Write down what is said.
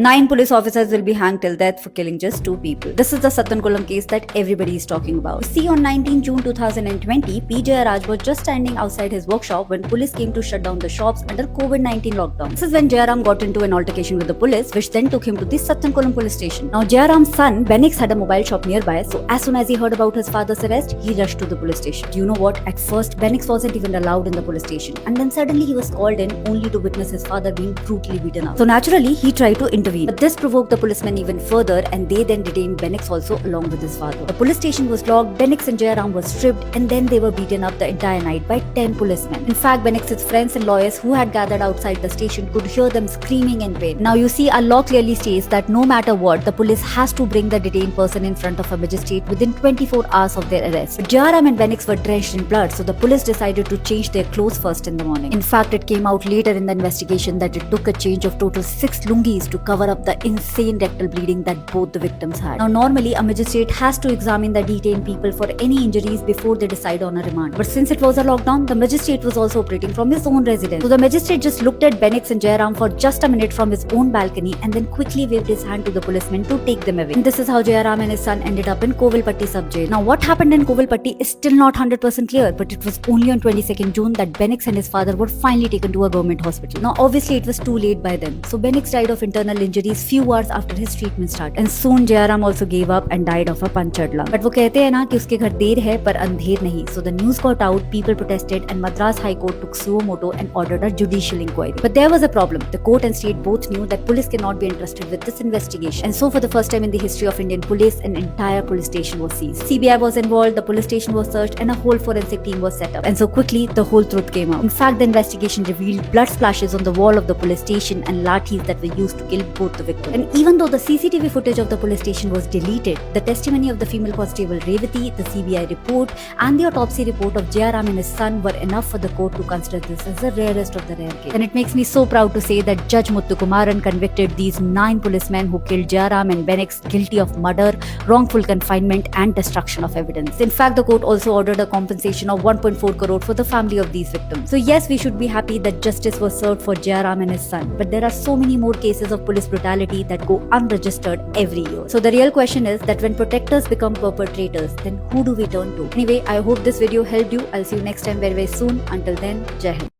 9 police officers will be hanged till death for killing just 2 people. This is the Satankulam case that everybody is talking about. See, on 19 June 2020, PJ Raj was just standing outside his workshop when police came to shut down the shops under COVID-19 lockdown. This is when Jayaram got into an altercation with the police, which then took him to the Satankulam police station. Now, Jayaram's son, Benix, had a mobile shop nearby, so as soon as he heard about his father's arrest, he rushed to the police station. Do you know what? At first, Benix wasn't even allowed in the police station, and then suddenly he was called in only to witness his father being brutally beaten up. So naturally, he tried to intervene. But this provoked the policemen even further, and they then detained Benix also along with his father. The police station was locked, Benix and Jayaram were stripped, and then they were beaten up the entire night by 10 policemen. In fact, Benix's friends and lawyers who had gathered outside the station could hear them screaming in pain. Now you see, our law clearly states that no matter what, the police has to bring the detained person in front of a magistrate within 24 hours of their arrest. But Jayaram and Benix were drenched in blood, so the police decided to change their clothes first in the morning. In fact, it came out later in the investigation that it took a change of total 6 lungis to cover up the insane rectal bleeding that both the victims had. Now normally, a magistrate has to examine the detained people for any injuries before they decide on a remand. But since it was a lockdown, the magistrate was also operating from his own residence. So the magistrate just looked at Benix and Jayaram for just a minute from his own balcony and then quickly waved his hand to the policemen to take them away. And this is how Jayaram and his son ended up in Kovilpatti sub-jail. Now what happened in Kovilpatti is still not 100% clear, but it was only on 22nd June that Benix and his father were finally taken to a government hospital. Now obviously it was too late by then. So Benix died of internal injuries few hours after his treatment started. And soon Jayaram also gave up and died of a punctured lung. But वो कहते हैं ना कि उसके घर देर है पर अंधेर नहीं. So the news got out, people protested, and Madras High Court took suo moto and ordered a judicial inquiry. But there was a problem. The court and state both knew that police cannot be entrusted with this investigation. And so for the first time in the history of Indian police, an entire police station was seized. CBI was involved, the police station was searched, and a whole forensic team was set up. And so quickly, the whole truth came out. In fact, the investigation revealed blood splashes on the wall of the police station and lathis that were used to kill both the victims. And even though the CCTV footage of the police station was deleted, the testimony of the female constable Revati, the CBI report, and the autopsy report of Jayaram and his son were enough for the court to consider this as the rarest of the rare case. And it makes me so proud to say that Judge Muthukumaran convicted these 9 policemen who killed Jayaram and Benix guilty of murder, wrongful confinement, and destruction of evidence. In fact, the court also ordered a compensation of 1.4 crore for the family of these victims. So yes, we should be happy that justice was served for Jayaram and his son, but there are so many more cases of police brutality that go unregistered every year. So the real question is that when protectors become perpetrators, then who do we turn to? Anyway, I hope this video helped you. I'll see you next time very soon. Until then, Jai Hind.